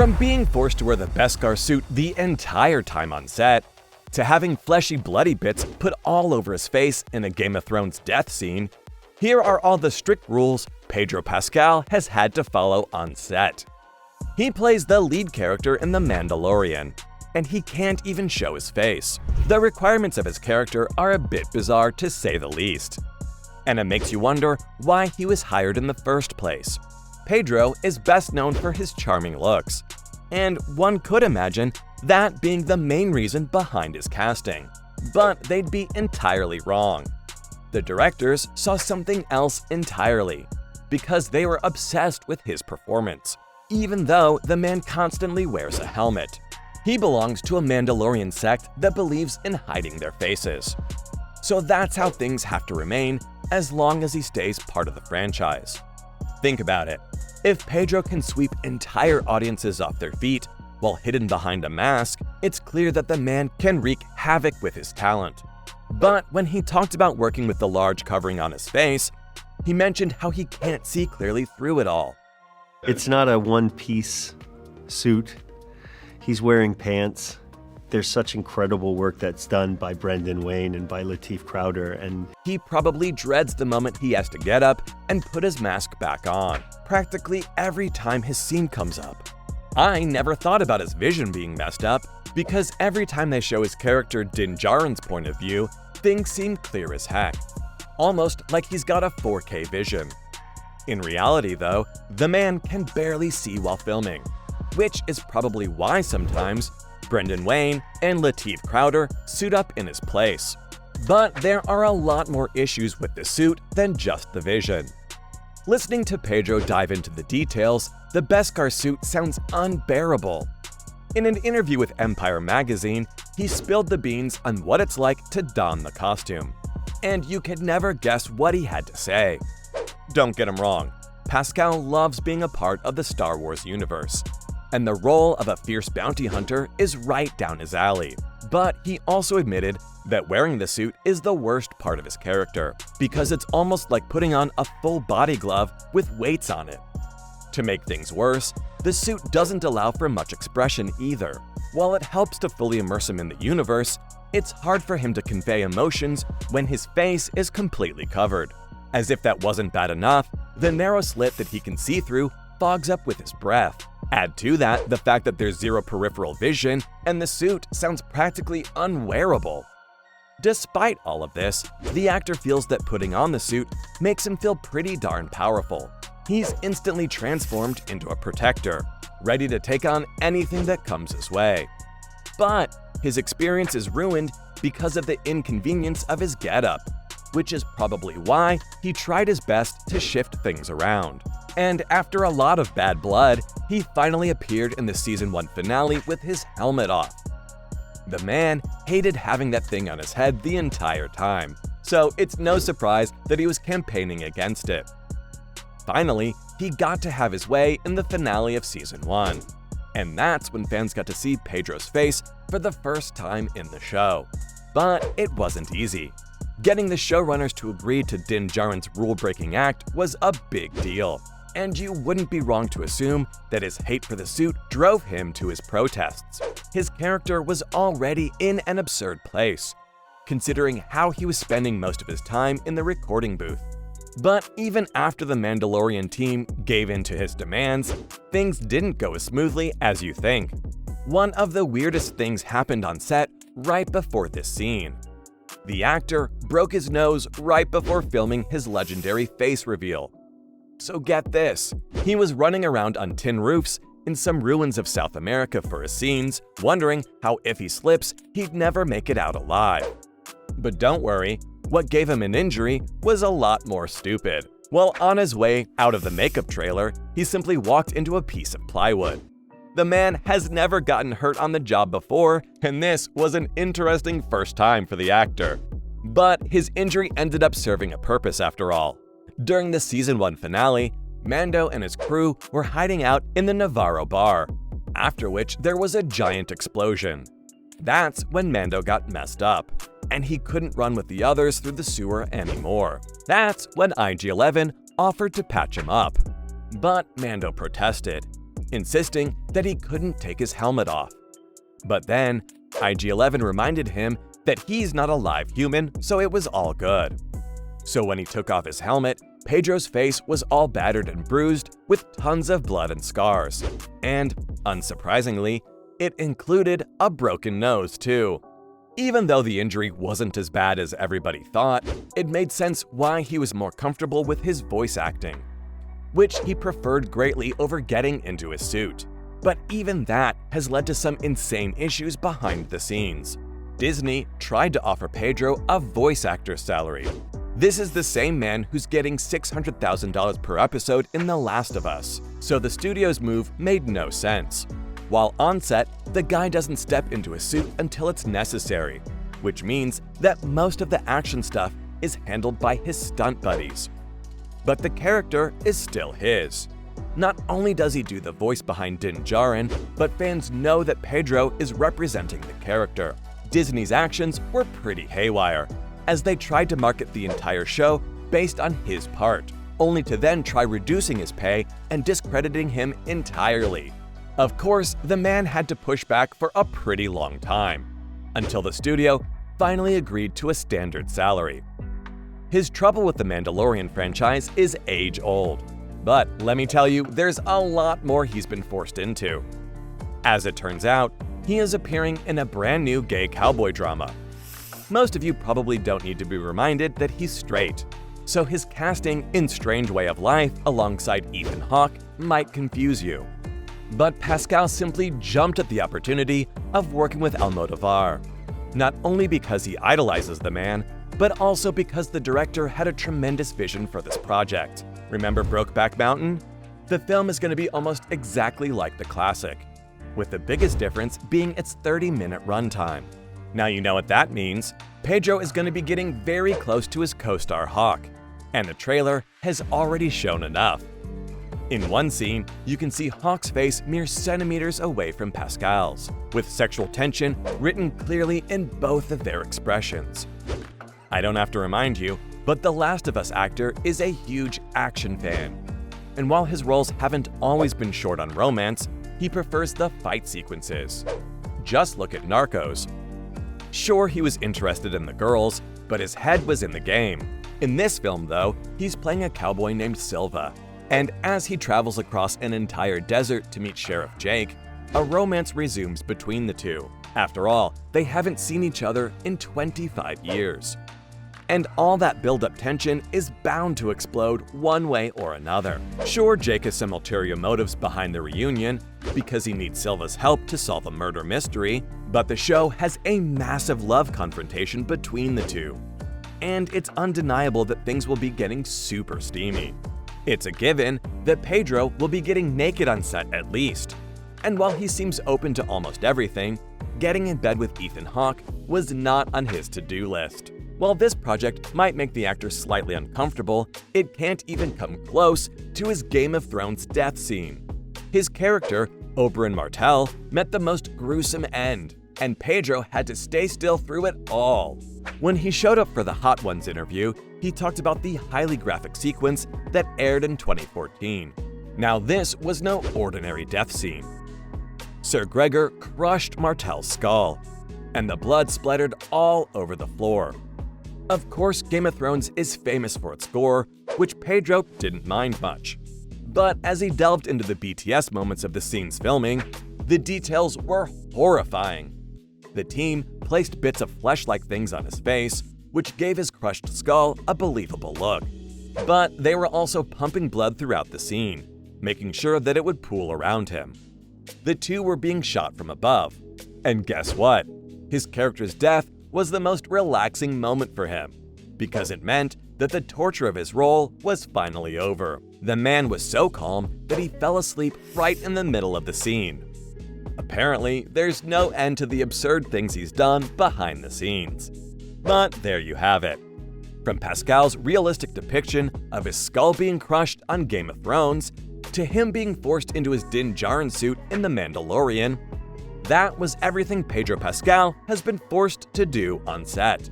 From being forced to wear the Beskar suit the entire time on set, to having fleshy bloody bits put all over his face in a Game of Thrones death scene, here are all the strict rules Pedro Pascal has had to follow on set. He plays the lead character in The Mandalorian, and he can't even show his face. The requirements of his character are a bit bizarre to say the least. And it makes you wonder why he was hired in the first place. Pedro is best known for his charming looks, and one could imagine that being the main reason behind his casting. But they'd be entirely wrong. The directors saw something else entirely, because they were obsessed with his performance, even though the man constantly wears a helmet. He belongs to a Mandalorian sect that believes in hiding their faces. So that's how things have to remain as long as he stays part of the franchise. Think about it. If Pedro can sweep entire audiences off their feet while hidden behind a mask, it's clear that the man can wreak havoc with his talent. But when he talked about working with the large covering on his face, he mentioned how he can't see clearly through it all. It's not a one-piece suit. He's wearing pants. There's such incredible work that's done by Brendan Wayne and by Lateef Crowder, and he probably dreads the moment he has to get up and put his mask back on, practically every time his scene comes up. I never thought about his vision being messed up, because every time they show his character Din Djarin's point of view, things seem clear as heck, almost like he's got a 4K vision. In reality though, the man can barely see while filming, which is probably why sometimes Brendan Wayne and Lateef Crowder suit up in his place. But there are a lot more issues with the suit than just the vision. Listening to Pedro dive into the details, the Beskar suit sounds unbearable. In an interview with Empire magazine, he spilled the beans on what it's like to don the costume. And you could never guess what he had to say. Don't get him wrong, Pascal loves being a part of the Star Wars universe, and the role of a fierce bounty hunter is right down his alley. But he also admitted that wearing the suit is the worst part of his character, because it's almost like putting on a full body glove with weights on it. To make things worse, the suit doesn't allow for much expression either. While it helps to fully immerse him in the universe, it's hard for him to convey emotions when his face is completely covered. As if that wasn't bad enough, the narrow slit that he can see through fogs up with his breath. Add to that the fact that there's zero peripheral vision, and the suit sounds practically unwearable. Despite all of this, the actor feels that putting on the suit makes him feel pretty darn powerful. He's instantly transformed into a protector, ready to take on anything that comes his way. But his experience is ruined because of the inconvenience of his getup, which is probably why he tried his best to shift things around. And after a lot of bad blood, he finally appeared in the Season 1 finale with his helmet off. The man hated having that thing on his head the entire time, so it's no surprise that he was campaigning against it. Finally, he got to have his way in the finale of Season 1. And that's when fans got to see Pedro's face for the first time in the show. But it wasn't easy. Getting the showrunners to agree to Din Djarin's rule-breaking act was a big deal. And you wouldn't be wrong to assume that his hate for the suit drove him to his protests. His character was already in an absurd place, considering how he was spending most of his time in the recording booth. But even after the Mandalorian team gave in to his demands, things didn't go as smoothly as you think. One of the weirdest things happened on set right before this scene. The actor broke his nose right before filming his legendary face reveal. So get this, he was running around on tin roofs in some ruins of South America for his scenes, wondering how if he slips, he'd never make it out alive. But don't worry, what gave him an injury was a lot more stupid. While on his way out of the makeup trailer, he simply walked into a piece of plywood. The man has never gotten hurt on the job before, and this was an interesting first time for the actor. But his injury ended up serving a purpose after all. During the Season 1 finale, Mando and his crew were hiding out in the Navarro bar, after which there was a giant explosion. That's when Mando got messed up, and he couldn't run with the others through the sewer anymore. That's when IG-11 offered to patch him up. But Mando protested. insisting that he couldn't take his helmet off. But then, IG-11 reminded him that he's not a live human, so it was all good. So when he took off his helmet, Pedro's face was all battered and bruised with tons of blood and scars. And, unsurprisingly, it included a broken nose too. Even though the injury wasn't as bad as everybody thought, it made sense why he was more comfortable with his voice acting, which he preferred greatly over getting into his suit. But even that has led to some insane issues behind the scenes. Disney tried to offer Pedro a voice actor's salary. This is the same man who's getting $600,000 per episode in The Last of Us, so the studio's move made no sense. While on set, the guy doesn't step into a suit until it's necessary, which means that most of the action stuff is handled by his stunt buddies. But the character is still his. Not only does he do the voice behind Din Djarin, but fans know that Pedro is representing the character. Disney's actions were pretty haywire, as they tried to market the entire show based on his part, only to then try reducing his pay and discrediting him entirely. Of course, the man had to push back for a pretty long time, until the studio finally agreed to a standard salary. His trouble with the Mandalorian franchise is age-old, but let me tell you, there's a lot more he's been forced into. As it turns out, he is appearing in a brand new gay cowboy drama. Most of you probably don't need to be reminded that he's straight, so his casting in Strange Way of Life alongside Ethan Hawke might confuse you. But Pascal simply jumped at the opportunity of working with Almodovar, not only because he idolizes the man, but also because the director had a tremendous vision for this project. Remember Brokeback Mountain? The film is going to be almost exactly like the classic, with the biggest difference being its 30-minute runtime. Now you know what that means. Pedro is going to be getting very close to his co-star Hawke, and the trailer has already shown enough. In one scene, you can see Hawke's face mere centimeters away from Pascal's, with sexual tension written clearly in both of their expressions. I don't have to remind you, but the Last of Us actor is a huge action fan. And while his roles haven't always been short on romance, he prefers the fight sequences. Just look at Narcos. Sure, he was interested in the girls, but his head was in the game. In this film, though, he's playing a cowboy named Silva. And as he travels across an entire desert to meet Sheriff Jake, a romance resumes between the two. After all, they haven't seen each other in 25 years. And all that build-up tension is bound to explode one way or another. Sure, Jake has some ulterior motives behind the reunion, because he needs Silva's help to solve a murder mystery, but the show has a massive love confrontation between the two. And it's undeniable that things will be getting super steamy. It's a given that Pedro will be getting naked on set at least. And while he seems open to almost everything, getting in bed with Ethan Hawke was not on his to-do list. While this project might make the actor slightly uncomfortable, it can't even come close to his Game of Thrones death scene. His character, Oberyn Martell, met the most gruesome end, and Pedro had to stay still through it all. When he showed up for the Hot Ones interview, he talked about the highly graphic sequence that aired in 2014. Now this was no ordinary death scene. Sir Gregor crushed Martell's skull, and the blood splattered all over the floor. Of course, Game of Thrones is famous for its gore, which Pedro didn't mind much. But as he delved into the BTS moments of the scene's filming, the details were horrifying. The team placed bits of flesh-like things on his face, which gave his crushed skull a believable look. But they were also pumping blood throughout the scene, making sure that it would pool around him. The two were being shot from above. And guess what? His character's death was the most relaxing moment for him, because it meant that the torture of his role was finally over. The man was so calm that he fell asleep right in the middle of the scene. Apparently, there's no end to the absurd things he's done behind the scenes. But there you have it. From Pascal's realistic depiction of his skull being crushed on Game of Thrones, to him being forced into his Din Djarin suit in The Mandalorian, that was everything Pedro Pascal has been forced to do on set.